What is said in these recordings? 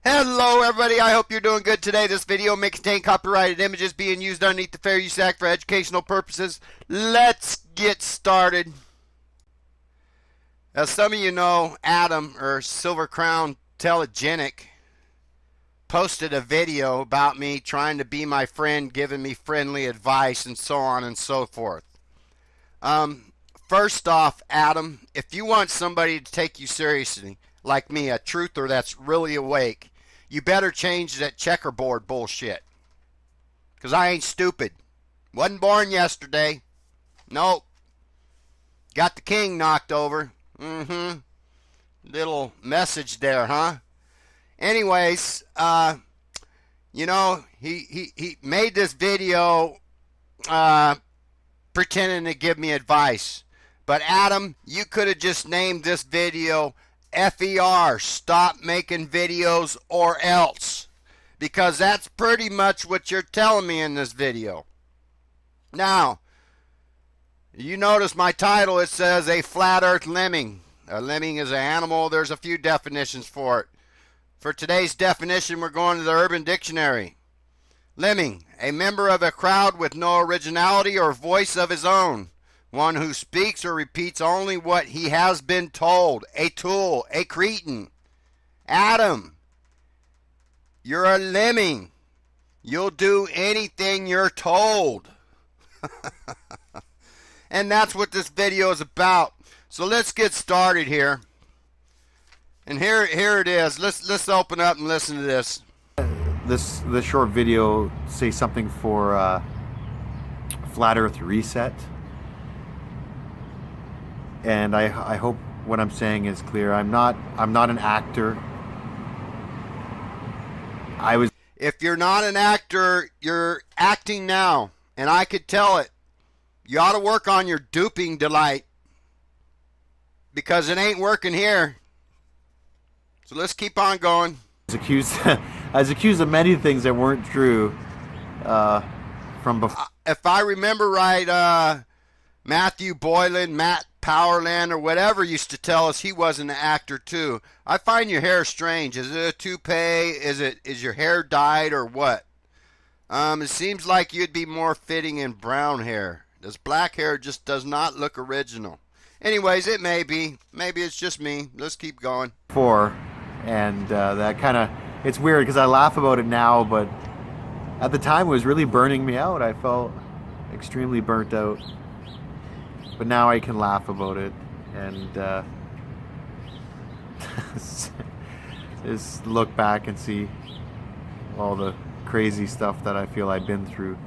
Hello everybody, I hope you're doing good today. This video may contain copyrighted images being used underneath the Fair Use Act for educational purposes. Let's get started. As some of you know, Adam, or Silver Crown Telegenic, posted a video about me trying to be my friend, giving me friendly advice, and so on and so forth. First off, Adam, if you want somebody to take you seriously, like me, a truther that's really awake, you better change that checkerboard bullshit. Because I ain't stupid. Wasn't born yesterday. Nope. Got the king knocked over. Little message there, huh? Anyways, you know, he made this video pretending to give me advice. But Adam, you could have just named this video FER, stop making videos or else, because that's pretty much what you're telling me in this video. Now, you notice my title, it says a flat earth lemming. A lemming is an animal. There's a few definitions for it. For today's definition, we're going to the Urban Dictionary. Lemming, a member of a crowd with no originality or voice of his own. One who speaks or repeats only what he has been told. A tool, a cretin. Adam, you're a lemming. You'll do anything you're told. And that's what this video is about. So let's get started here. And here it is. Let's open up and listen to this. This short video say something for Flat Earth Reset. And I hope what I'm saying is clear. I'm not an actor. If you're not an actor, you're acting now, and I could tell it. You ought to work on your duping delight, because it ain't working here. So let's keep on going. I was accused of many things that weren't true from before. If I remember right, Matthew Boylan, Matt Powerland, or whatever used to tell us he wasn't an actor too. I find your hair strange. Is it a toupee? Is your hair dyed or what? It seems like you'd be more fitting in brown hair. This black hair just does not look original. Anyways, it may be. Maybe it's just me. Let's keep going. And that kind of, it's weird because I laugh about it now, but at the time it was really burning me out. I felt extremely burnt out. But now I can laugh about it and just look back and see all the crazy stuff that I feel I've been through.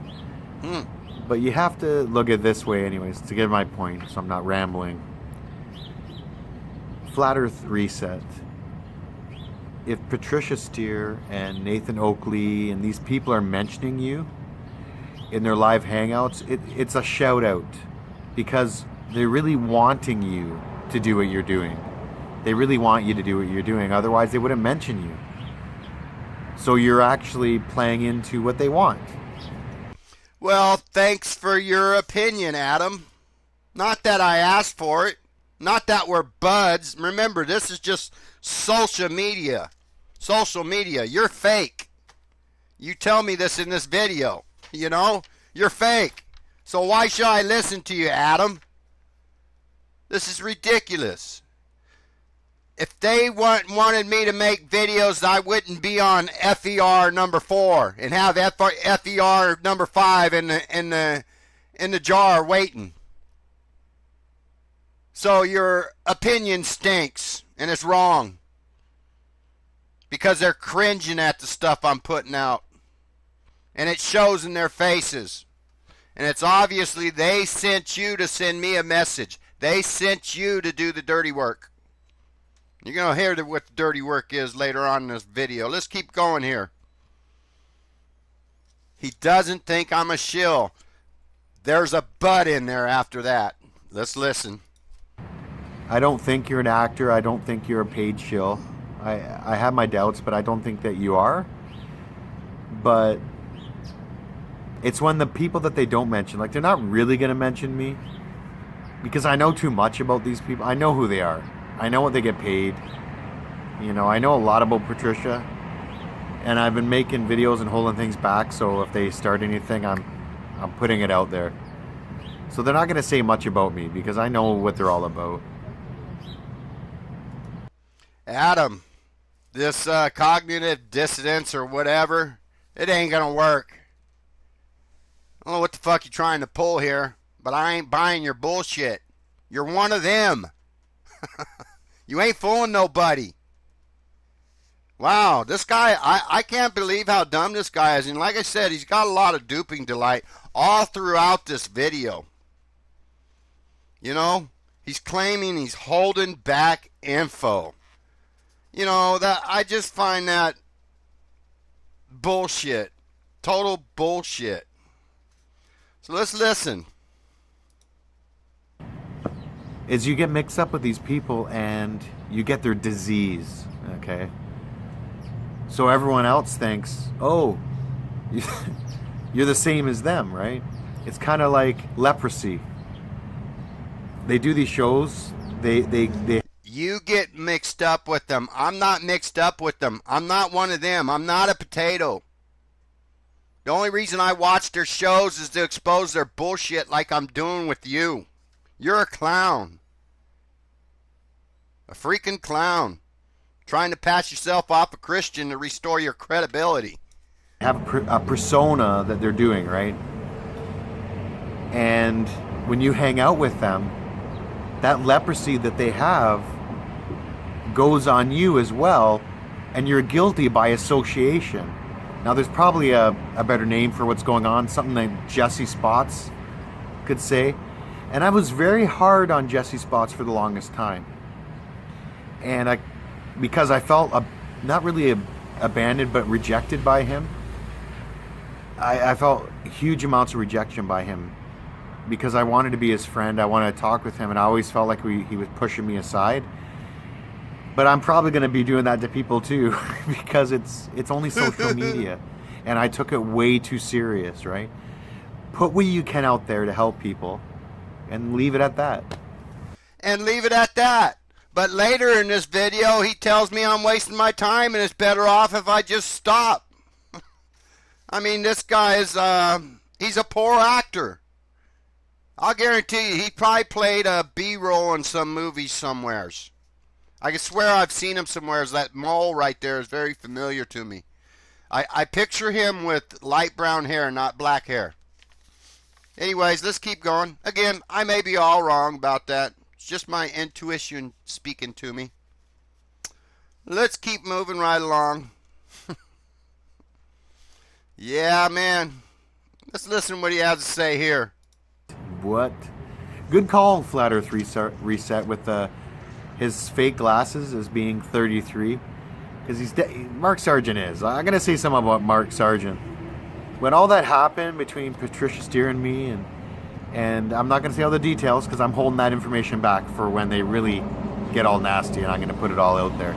But you have to look at it this way anyways to get my point, so I'm not rambling. Flat Earth Reset. If Patricia Steer and Nathan Oakley and these people are mentioning you in their live hangouts, it's a shout out. Because they're really wanting you to do what you're doing. They really want you to do what you're doing. Otherwise, they wouldn't mention you. So you're actually playing into what they want. Well, thanks for your opinion, Adam. Not that I asked for it. Not that we're buds. Remember, this is just social media. Social media. You're fake. You tell me this in this video. You know? You're fake. So why should I listen to you, Adam? This is ridiculous. If they wanted me to make videos, I wouldn't be on FER number 4 and have FER number 5 in the jar waiting. So your opinion stinks, and it's wrong. Because they're cringing at the stuff I'm putting out. And it shows in their faces. And it's obviously they sent you to send me a message. They sent you to do the dirty work. You're going to hear what the dirty work is later on in this video. Let's keep going here. He doesn't think I'm a shill. There's a but in there after that. Let's listen. I don't think you're an actor. I don't think you're a paid shill. I have my doubts, but I don't think that you are. But it's when the people that they don't mention, like they're not really going to mention me because I know too much about these people. I know who they are. I know what they get paid. You know, I know a lot about Patricia. and I've been making videos and holding things back. So if they start anything, I'm putting it out there. So they're not going to say much about me because I know what they're all about. Adam, this cognitive dissonance or whatever, it ain't gonna work. I don't know what the fuck you're trying to pull here, but I ain't buying your bullshit. You're one of them. You ain't fooling nobody. Wow, this guy, I can't believe how dumb this guy is. And like I said, he's got a lot of duping delight all throughout this video. You know, he's claiming he's holding back info. You know, that I just find that bullshit. Total bullshit. So let's listen. Is you get mixed up with these people and you get their disease, okay? So everyone else thinks, oh, you're the same as them, right? It's kind of like leprosy. They do these shows, they You get mixed up with them. I'm not mixed up with them. I'm not one of them. I'm not a potato. The only reason I watch their shows is to expose their bullshit like I'm doing with you. You're a clown. A freaking clown. Trying to pass yourself off a Christian to restore your credibility. have a persona that they're doing, right? And when you hang out with them, that leprosy that they have goes on you as well, and you're guilty by association. Now, there's probably a better name for what's going on, something like Jesse Spots could say. And I was very hard on Jesse Spots for the longest time. And because I felt not really abandoned, but rejected by him. I felt huge amounts of rejection by him because I wanted to be his friend. I wanted to talk with him, and I always felt like he was pushing me aside. But I'm probably going to be doing that to people too because it's only social media, and I took it way too serious, right? Put what you can out there to help people and leave it at that. And leave it at that. But later in this video, he tells me I'm wasting my time and it's better off if I just stop. I mean, this guy is, he's a poor actor. I'll guarantee you, he probably played a B-roll in some movie somewheres. I can swear I've seen him somewheres. That mole right there is very familiar to me. I picture him with light brown hair, not black hair. Anyways, let's keep going. Again, I may be all wrong about that. It's just my intuition speaking to me. Let's keep moving right along. Yeah, man. Let's listen to what he has to say here. What? Good call, Flat Earth Reset, with his fake glasses as being 33. Because Mark Sargent is. I'm going to say something about Mark Sargent. When all that happened between Patricia Steer and me, and I'm not going to say all the details because I'm holding that information back for when they really get all nasty, and I'm going to put it all out there.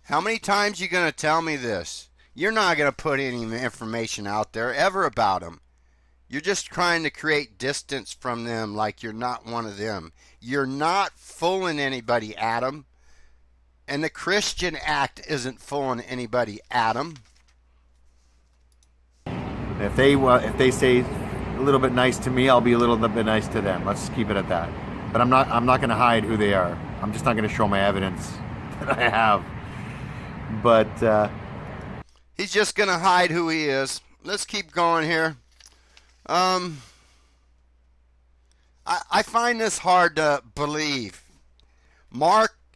How many times you going to tell me this? You're not going to put any information out there ever about them. You're just trying to create distance from them like you're not one of them. You're not fooling anybody, Adam. And the Christian act isn't fooling anybody, Adam. If they say a little bit nice to me, I'll be a little bit nice to them. Let's keep it at that. But I'm not going to hide who they are. I'm just not going to show my evidence that I have. But he's just going to hide who he is. Let's keep going here. I find this hard to believe.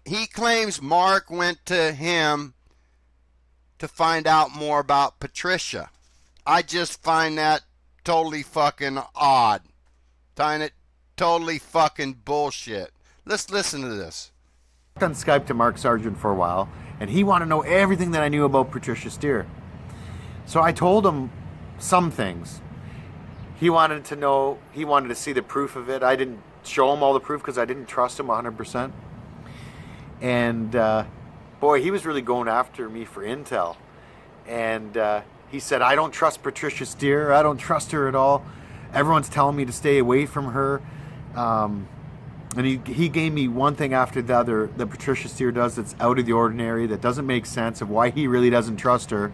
He claims Mark went to him to find out more about Patricia. I just find that totally fucking odd. Find it totally fucking bullshit. Let's listen to this. I on Skype to Mark Sargent for a while, and he wanted to know everything that I knew about Patricia Steer. So I told him some things. He wanted to see the proof of it. I didn't show him all the proof because I didn't trust him 100%. And boy, he was really going after me for intel. And he said, I don't trust Patricia Steer. I don't trust her at all. Everyone's telling me to stay away from her. And he gave me one thing after the other that Patricia Steer does that's out of the ordinary, that doesn't make sense of why he really doesn't trust her.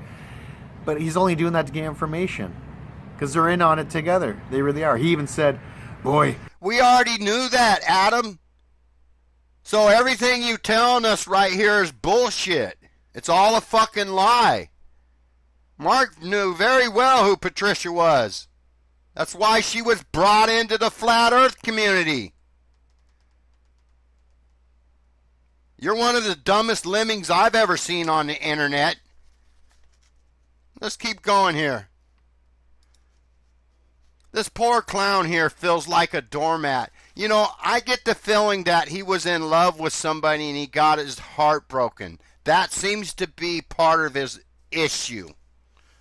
But he's only doing that to get information. Because they're in on it together. They really are. He even said, boy. We already knew that, Adam. So everything you telling us right here is bullshit. It's all a fucking lie. Mark knew very well who Patricia was. That's why she was brought into the flat earth community. You're one of the dumbest lemmings I've ever seen on the internet. Let's keep going here. This poor clown here feels like a doormat. You know, I get the feeling that he was in love with somebody and he got his heart broken. That seems to be part of his issue.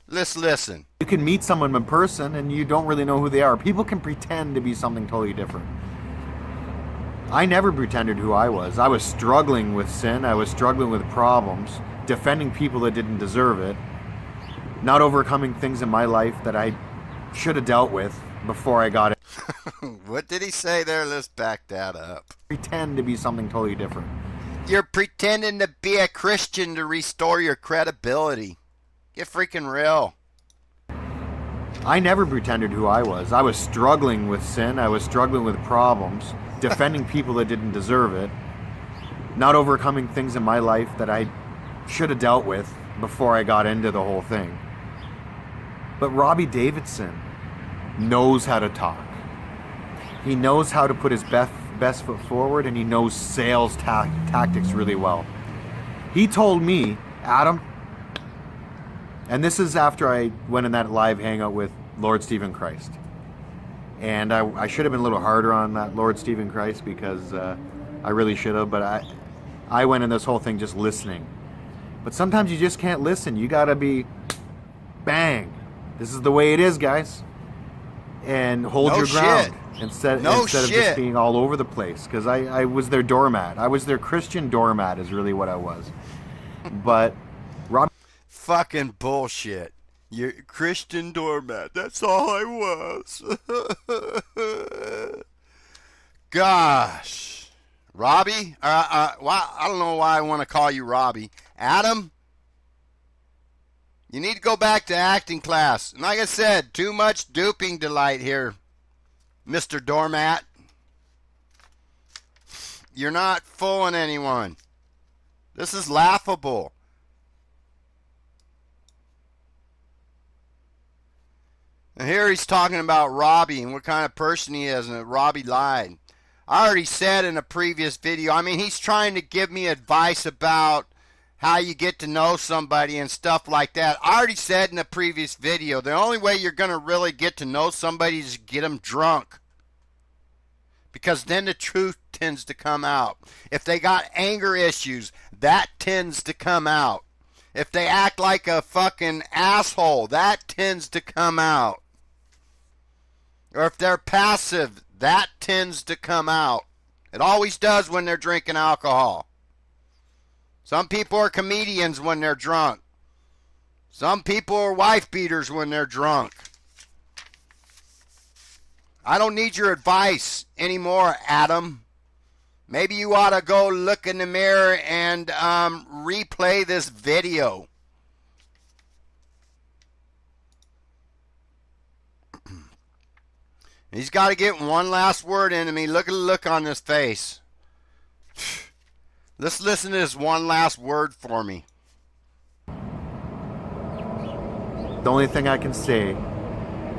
Let's listen. You can meet someone in person and you don't really know who they are. People can pretend to be something totally different. I never pretended who I was. I was struggling with sin. I was struggling with problems, defending people that didn't deserve it, not overcoming things in my life that I should have dealt with before I got it. What did he say there? Let's back that up. Pretend to be something totally different. You're pretending to be a Christian to restore your credibility. Get freaking real. I never pretended who I was. I was struggling with sin. I was struggling with problems, defending people that didn't deserve it, not overcoming things in my life that I should have dealt with before I got into the whole thing. But Robbie Davidson knows how to talk. He knows how to put his best foot forward, and he knows sales tactics really well. He told me, Adam, and this is after I went in that live hangout with Lord Stephen Christ. And I should have been a little harder on that Lord Stephen Christ because I really should have, but I went in this whole thing just listening. But sometimes you just can't listen. You gotta be bang. This is the way it is, guys. And hold your ground instead of just being all over the place. Because I was their doormat. I was their Christian doormat is really what I was. But Rob, fucking bullshit. You're Christian doormat. That's all I was. Gosh. Robbie? I don't know why I want to call you Robbie. Adam? You need to go back to acting class. And like I said, too much duping delight here, Mr. Doormat. You're not fooling anyone. This is laughable. And here he's talking about Robbie and what kind of person he is, and that Robbie lied. I already said in a previous video, I mean, he's trying to give me advice about how you get to know somebody and stuff like that. I already said in a previous video, the only way you're going to really get to know somebody is get them drunk. Because then the truth tends to come out. If they got anger issues, that tends to come out. If they act like a fucking asshole, that tends to come out. Or if they're passive, that tends to come out. It always does when they're drinking alcohol. Some people are comedians when they're drunk. Some people are wife beaters when they're drunk. I don't need your advice anymore, Adam. Maybe you ought to go look in the mirror and replay this video. He's got to get one last word into me. Look at the look on his face. Let's listen to this one last word for me. the only thing I can say,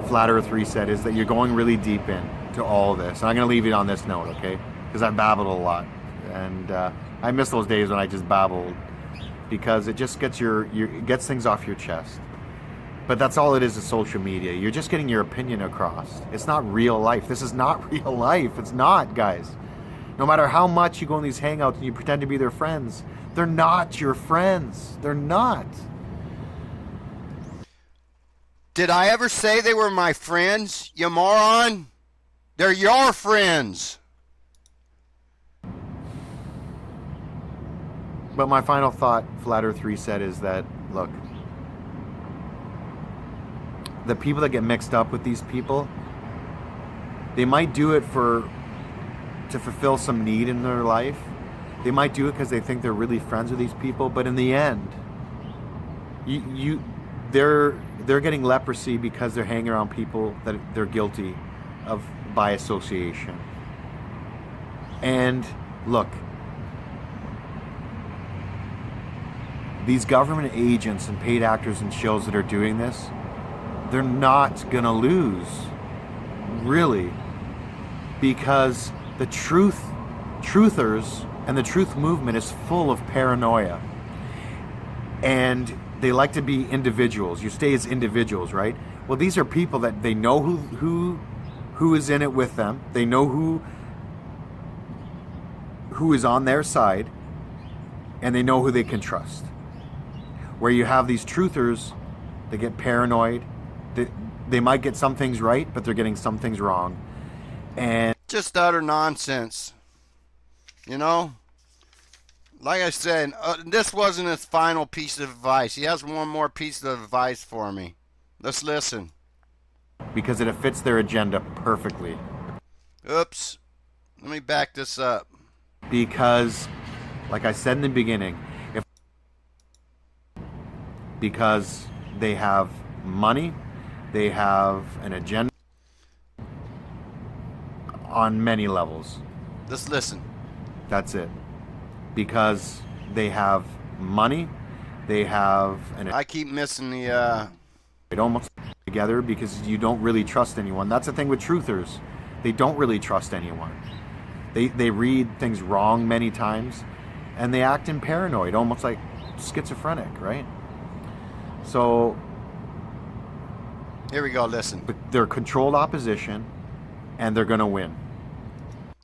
Flat Earth Reset, is that you're going really deep into all this. And I'm going to leave it on this note, okay? Because I babbled a lot. And I miss those days when I just babbled. Because it just gets it gets things off your chest. But that's all it is social media. You're just getting your opinion across. It's not real life. This is not real life. It's not, guys. No matter how much you go in these hangouts and you pretend to be their friends, they're not your friends. They're not. Did I ever say they were my friends, you moron? They're your friends. But my final thought, Flat Earth Reset, is that, look, the people that get mixed up with these people, they might do it to fulfill some need in their life. They might do it because they think they're really friends with these people, but in the end, they're getting leprosy because they're hanging around people that they're guilty of by association. And look, these government agents and paid actors and shows that are doing this, they're not gonna lose, really, because the truthers and the truth movement is full of paranoia, and they like to be individuals. You stay as individuals, right? Well, these are people that they know who is in it with them. They know who is on their side, and they know who they can trust. Where you have these truthers, they get paranoid. They might get some things right, but they're getting some things wrong. And just utter nonsense. You know? Like I said, this wasn't his final piece of advice. He has one more piece of advice for me. Let's listen. Because it fits their agenda perfectly. Oops. Let me back this up. Because, like I said in the beginning, because they have money, they have an agenda on many levels. Let's listen. That's it. Because they have money, they have an... I keep missing the... It almost together because you don't really trust anyone. That's the thing with truthers. They don't really trust anyone. They read things wrong many times, and they act in paranoid, almost like schizophrenic, right? So... Here we go, listen. But they're controlled opposition, and they're going to win.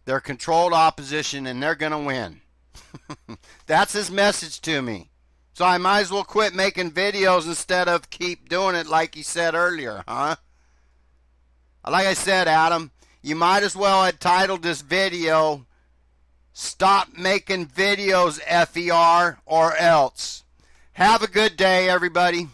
They're controlled opposition, and they're going to win. That's his message to me. So I might as well quit making videos instead of keep doing it like he said earlier, huh? Like I said, Adam, you might as well have titled this video, Stop Making Videos, FER, or else. Have a good day, everybody.